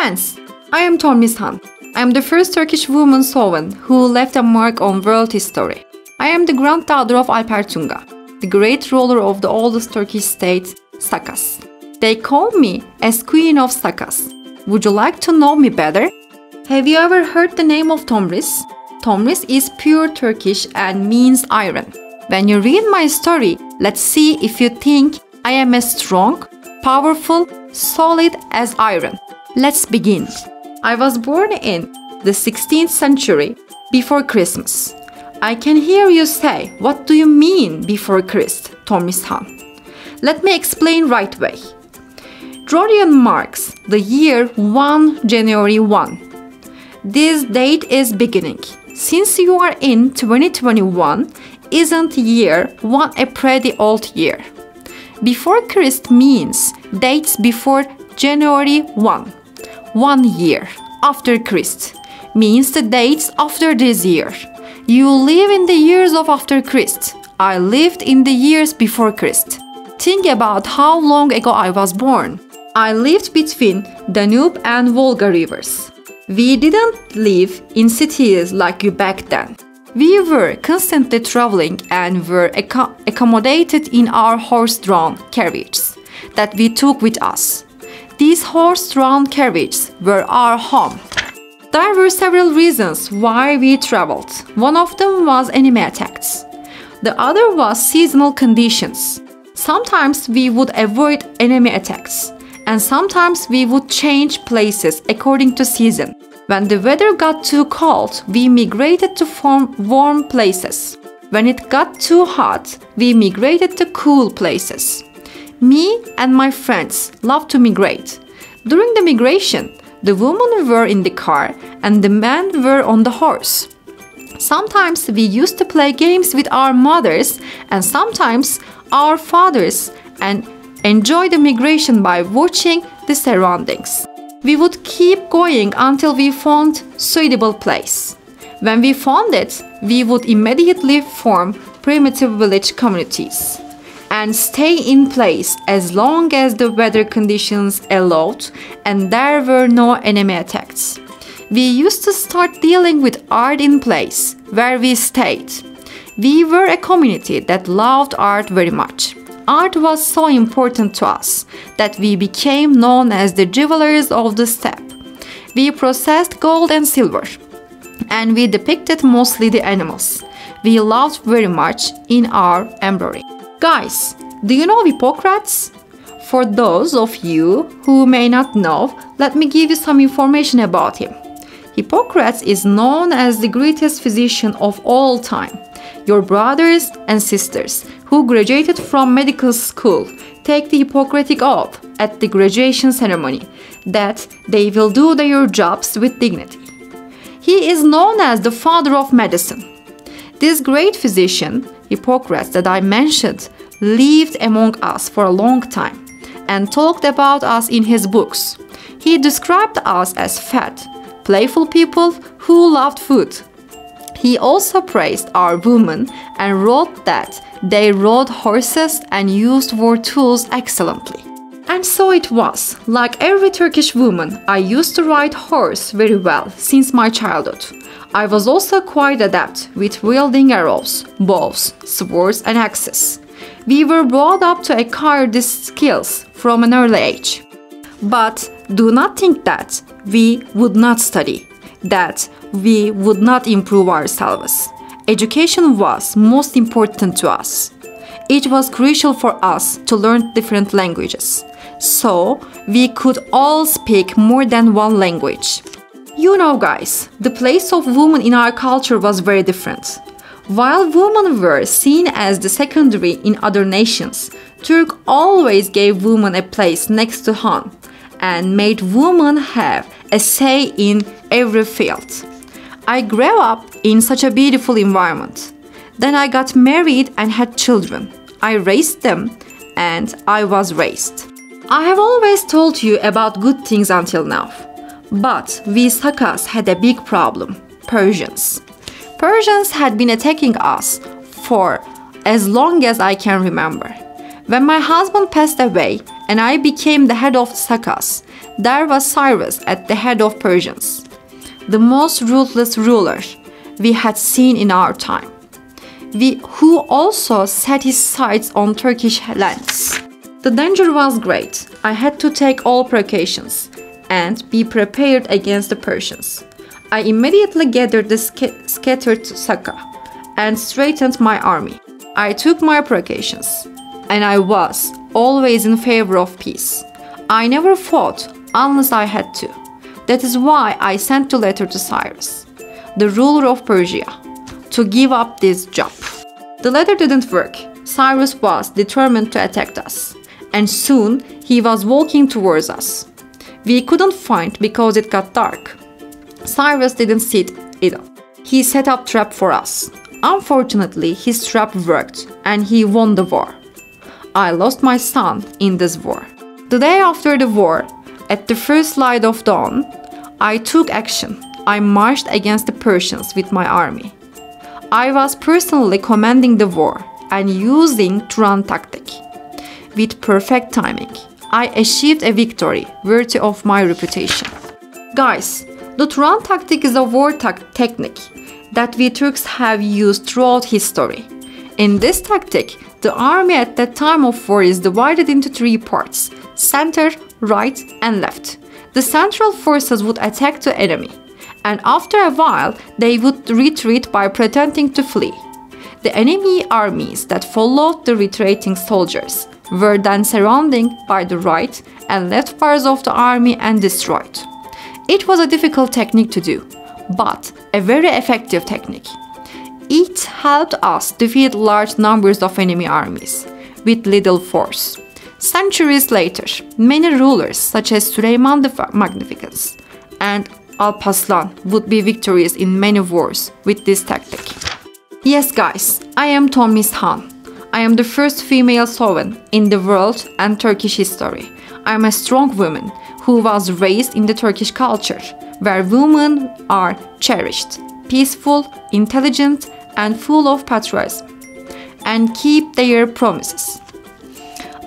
Friends, I am Tomris. I am the first Turkish woman sovereign who left a mark on world history. I am the granddaughter of Alper Tunga, the great ruler of the oldest Turkish state, Sakas. They call me as Queen of Sakas. Would you like to know me better? Have you ever heard the name of Tomris? Tomris is pure Turkish and means iron. When you read my story, let's see if you think I am as strong, powerful, solid as iron. Let's begin. I was born in the 16th century, before Christmas. I can hear you say, what do you mean before Christ, Tomris Han? Let me explain right way. Dorian marks the year 1 January 1. This date is beginning. Since you are in 2021, isn't year 1 a pretty old year? Before Christ means dates before January 1. 1 year after Christ means the dates after this year. You live in the years of after Christ. I lived in the years before Christ. Think about how long ago I was born. I lived between Danube and Volga rivers. We didn't live in cities like you back then. We were constantly traveling and were accommodated in our horse-drawn carriages that we took with us. These horse-drawn carriages were our home. There were several reasons why we traveled. One of them was enemy attacks. The other was seasonal conditions. Sometimes we would avoid enemy attacks, and sometimes we would change places according to season. When the weather got too cold, we migrated to warm places. When it got too hot, we migrated to cool places. Me and my friends loved to migrate. During the migration, the women were in the car and the men were on the horse. Sometimes we used to play games with our mothers and sometimes our fathers and enjoy the migration by watching the surroundings. We would keep going until we found suitable place. When we found it, we would immediately form primitive village communities and stay in place as long as the weather conditions allowed and there were no enemy attacks. We used to start dealing with art in place where we stayed. We were a community that loved art very much. Art was so important to us that we became known as the jewelers of the steppe. We processed gold and silver, and we depicted mostly the animals we loved very much in our embroidery. Guys, do you know Hippocrates? For those of you who may not know, let me give you some information about him. Hippocrates is known as the greatest physician of all time. Your brothers and sisters who graduated from medical school take the Hippocratic oath at the graduation ceremony that they will do their jobs with dignity. He is known as the father of medicine. This great physician, Hippocrates that I mentioned, lived among us for a long time and talked about us in his books. He described us as fat, playful people who loved food. He also praised our women and wrote that they rode horses and used war tools excellently. And so it was. Like every Turkish woman, I used to ride horse very well since my childhood. I was also quite adept with wielding arrows, bows, swords and axes. We were brought up to acquire these skills from an early age. But do not think that we would not study, that we would not improve ourselves. Education was most important to us. It was crucial for us to learn different languages, so we could all speak more than one language. You know guys, the place of women in our culture was very different. While women were seen as the secondary in other nations, Turk always gave women a place next to Han and made women have a say in every field. I grew up in such a beautiful environment. Then I got married and had children. I raised them and I was raised. I have always told you about good things until now. But we Sakas had a big problem, Persians. Persians had been attacking us for as long as I can remember. When my husband passed away and I became the head of Sakas, there was Cyrus at the head of Persians, the most ruthless ruler we had seen in our time, who also set his sights on Turkish lands. The danger was great. I had to take all precautions and be prepared against the Persians. I immediately gathered the scattered Saka and straightened my army. I took my precautions, and I was always in favor of peace. I never fought unless I had to. That is why I sent the letter to Cyrus, the ruler of Persia, to give up this job. The letter didn't work. Cyrus was determined to attack us, and soon he was walking towards us. We couldn't find because it got dark. Cyrus didn't see it either. He set up trap for us. Unfortunately, his trap worked and he won the war. I lost my son in this war. The day after the war, at the first light of dawn, I took action. I marched against the Persians with my army. I was personally commanding the war and using Turan tactic. With perfect timing, I achieved a victory worthy of my reputation. Guys, the Turan tactic is a war technique that we Turks have used throughout history. In this tactic, the army at that time of war is divided into three parts: center, right, and left. The central forces would attack the enemy, and after a while, they would retreat by pretending to flee. The enemy armies that followed the retreating soldiers were then surrounded by the right and left parts of the army and destroyed. It was a difficult technique to do, but a very effective technique. It helped us defeat large numbers of enemy armies with little force. Centuries later, many rulers such as Süleyman the Magnificent and Alparslan would be victorious in many wars with this tactic. Yes guys, I am Tomris. I am the first female sovereign in the world and Turkish history. I am a strong woman who was raised in the Turkish culture, where women are cherished, peaceful, intelligent, and full of patriotism, and keep their promises.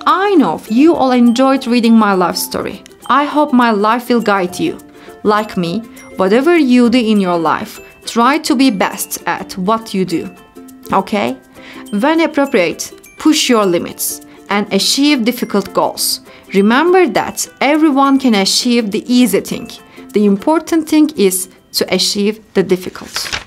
I know you all enjoyed reading my life story. I hope my life will guide you. Like me, whatever you do in your life, try to be best at what you do. Okay? When appropriate, push your limits and achieve difficult goals. Remember that everyone can achieve the easy thing. The important thing is to achieve the difficult.